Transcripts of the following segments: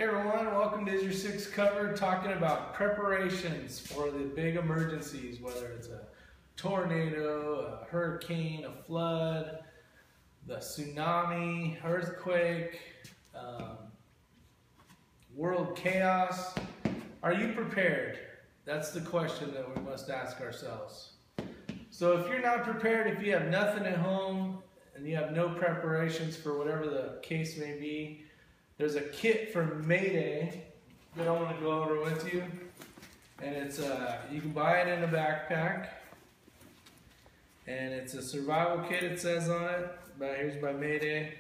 Hey everyone, welcome to Is Your Six Covered, talking about preparations for the big emergencies, whether it's a tornado, a hurricane, a flood, the tsunami, earthquake, world chaos. Are you prepared? That's the question that we must ask ourselves. So if you're not prepared, if you have nothing at home and you have no preparations for whatever the case may be, there's a kit from Mayday that I want to go over with you, and it's you can buy it in a backpack, and it's a survival kit. It says on it, but here's by Mayday.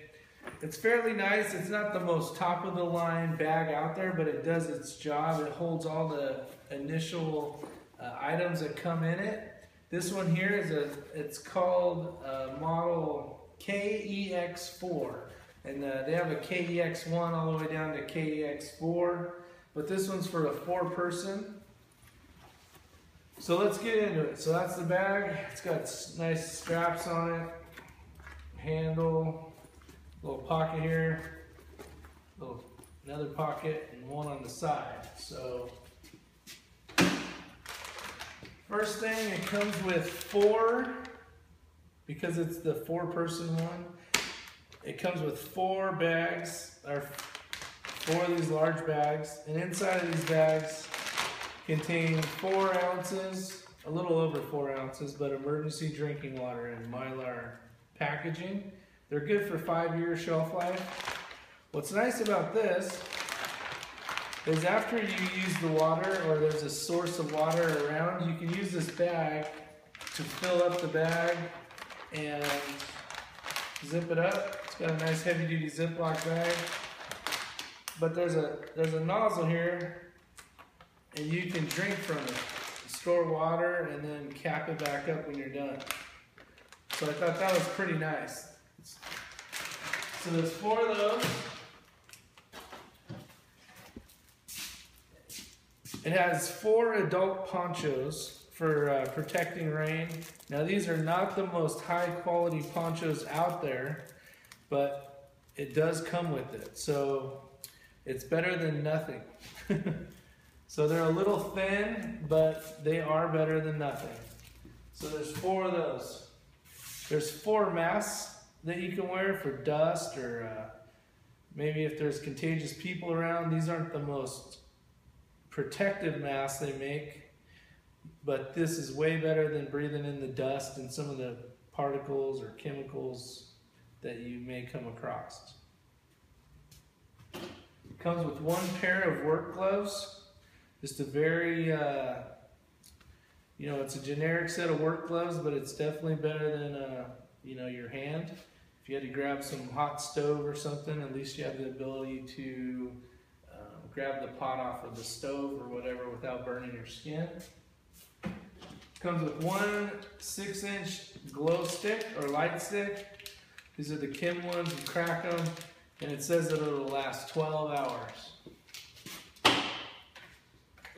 It's fairly nice. It's not the most top of the line bag out there, but it does its job. It holds all the initial items that come in it. This one here is it's called model KEX4. And they have a KEX1 all the way down to KEX4, but this one's for a 4-person. So let's get into it. So that's the bag. It's got nice straps on it, handle, little pocket here, another pocket, and one on the side. So first thing, it comes with 4, because it's the 4-person one. It comes with 4 bags, or 4 of these large bags, and inside of these bags contain 4 ounces, a little over 4 ounces, but emergency drinking water in Mylar packaging. They're good for 5-year shelf life. What's nice about this is after you use the water, or there's a source of water around, you can use this bag to fill up the bag and zip it up. It's got a nice heavy-duty Ziploc bag, but there's a nozzle here, and you can drink from it. Store water and then cap it back up when you're done. So I thought that was pretty nice. So there's 4 of those. It has 4 adult ponchos for protecting rain. Now these are not the most high quality ponchos out there, but it does come with it. So it's better than nothing. So they're a little thin, but they are better than nothing. So there's 4 of those. There's 4 masks that you can wear for dust, or maybe if there's contagious people around. These aren't the most protective masks they make, but this is way better than breathing in the dust and some of the particles or chemicals that you may come across. It comes with 1 pair of work gloves. Just a very, it's a generic set of work gloves, but it's definitely better than, your hand. If you had to grab some hot stove or something, at least you have the ability to grab the pot off of the stove or whatever without burning your skin. Comes with 1 6-inch glow stick or light stick. These are the Kim ones. You crack them, and it says that it'll last 12 hours.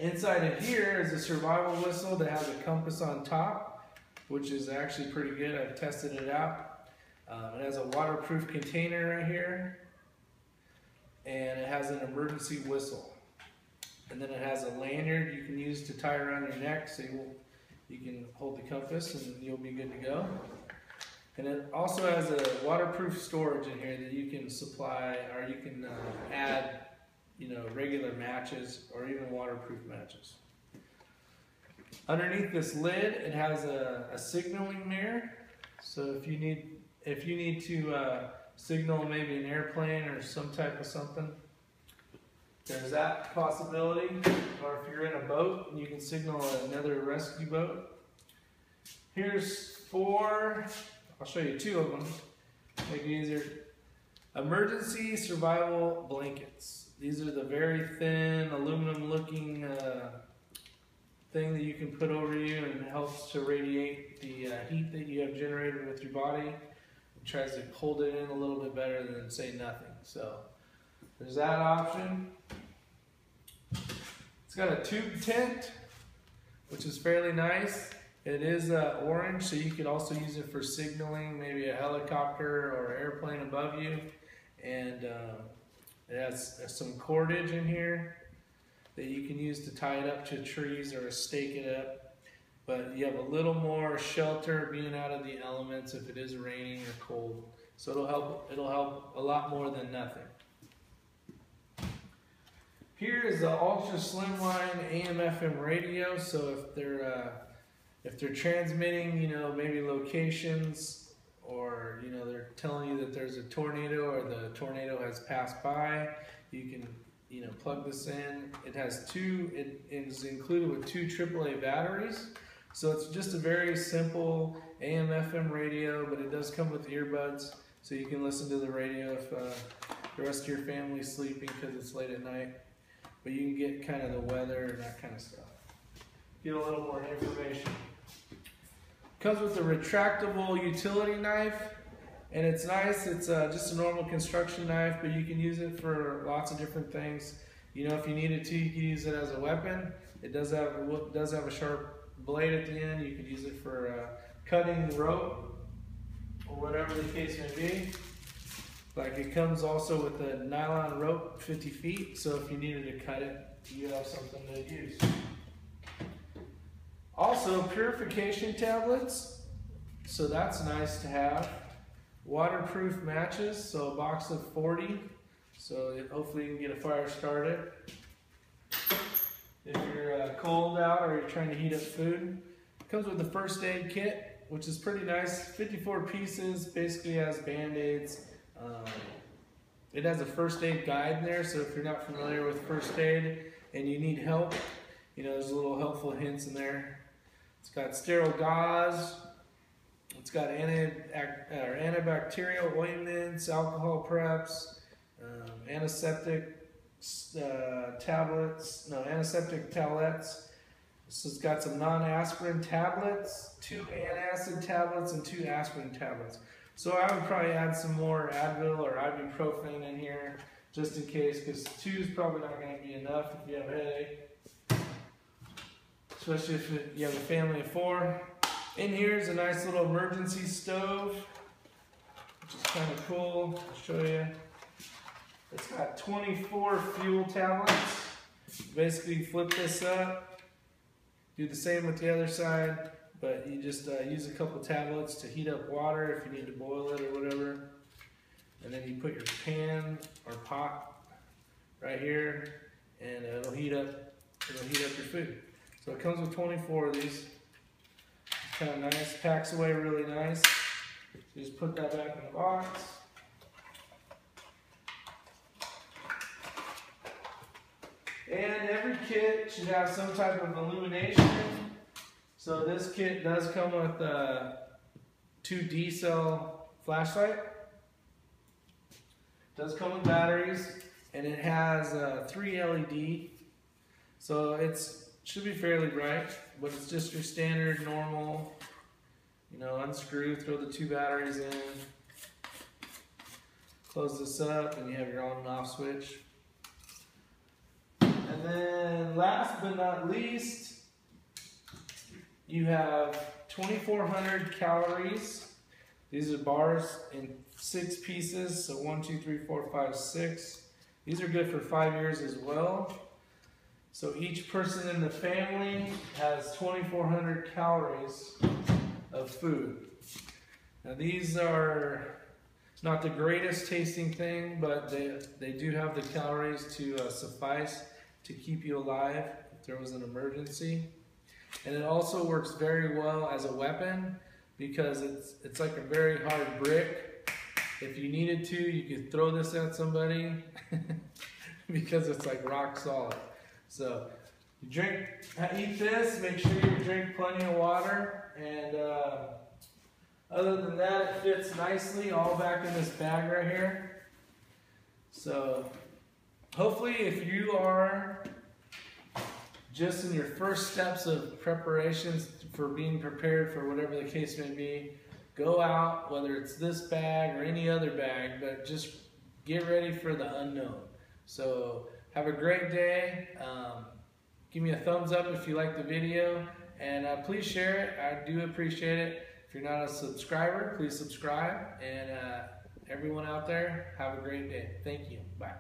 Inside of here is a survival whistle that has a compass on top, which is actually pretty good. I've tested it out. It has a waterproof container right here, and it has an emergency whistle. And then it has a lanyard you can use to tie around your neck, so you can hold the compass and you'll be good to go. And it also has a waterproof storage in here that you can supply, or you can add, regular matches or even waterproof matches. Underneath this lid, it has a signaling mirror. So if you need to signal maybe an airplane or some type of something, there's that possibility. Or if you're in a boat, you can signal another rescue boat. Here's 4, I'll show you 2 of them, make it easier. Emergency survival blankets. These are the very thin aluminum looking thing that you can put over you, and helps to radiate the heat that you have generated with your body. It tries to hold it in a little bit better than say nothing. So there's that option. It's got a tube tent, which is fairly nice. It is orange, so you could also use it for signaling, maybe a helicopter or airplane above you. And It has some cordage in here that you can use to tie it up to trees or stake it up. But you have a little more shelter being out of the elements if it is raining or cold. So it'll help a lot more than nothing. Here is the ultra slimline AM/FM radio. So if they're transmitting, you know, maybe locations, or you know they're telling you that there's a tornado or the tornado has passed by, you can, you know, plug this in. It has it is included with 2 AAA batteries. So it's just a very simple AM/FM radio, but it does come with earbuds, so you can listen to the radio if the rest of your family's sleeping because it's late at night. But you can get kind of the weather and that kind of stuff. Get a little more information. Comes with a retractable utility knife, and it's nice. It's just a normal construction knife, but you can use it for lots of different things. You know, if you needed to, you could use it as a weapon. It does have a sharp blade at the end. You could use it for cutting the rope or whatever the case may be. Like, it comes also with a nylon rope 50 feet, so if you needed to cut it, you have something to use. Also, purification tablets, so that's nice to have. Waterproof matches, so a box of 40, so hopefully you can get a fire started. If you're cold out or you're trying to heat up food. It comes with a first aid kit, which is pretty nice. 54 pieces, basically has Band-Aids. It has a first aid guide in there, so if you're not familiar with first aid and you need help, you know, there's a little helpful hints in there. It's got sterile gauze. It's got antibacterial ointments, alcohol preps, antiseptic antiseptic towelettes. This has got some non-aspirin tablets, 2 antacid tablets, and 2 aspirin tablets. So I would probably add some more Advil or ibuprofen in here, just in case, because 2 is probably not going to be enough if you have a headache. Especially if you have a family of 4. In here is a nice little emergency stove, which is kind of cool. I'll show you. It's got 24 fuel tablets. Basically flip this up, do the same with the other side, but you just use a couple tablets to heat up water if you need to boil it or whatever. And then you put your pan or pot right here, and it'll heat up your food. So it comes with 24 of these. It's kind of nice, packs away really nice. So you just put that back in the box. And every kit should have some type of illumination. So this kit does come with a 2 D-cell flashlight. It does come with batteries, and it has 3 LED. So it should be fairly bright, but it's just your standard, normal, you know, unscrew, throw the 2 batteries in, close this up, and you have your on and off switch. And then last but not least, you have 2,400 calories. These are bars in 6 pieces, so 1, 2, 3, 4, 5, 6. These are good for 5 years as well. So each person in the family has 2,400 calories of food. Now these are not the greatest tasting thing, but they do have the calories to suffice to keep you alive if there was an emergency. And it also works very well as a weapon because it's like a very hard brick. If you needed to, you could throw this at somebody because it's like rock solid. So you eat this, make sure you drink plenty of water, and other than that, it fits nicely all back in this bag right here. So hopefully, if you are just in your first steps of preparations for being prepared for whatever the case may be, go out, whether it's this bag or any other bag, but just get ready for the unknown. So have a great day. Give me a thumbs up if you like the video, and please share it. I do appreciate it. If you're not a subscriber, please subscribe. And everyone out there, have a great day. Thank you. Bye.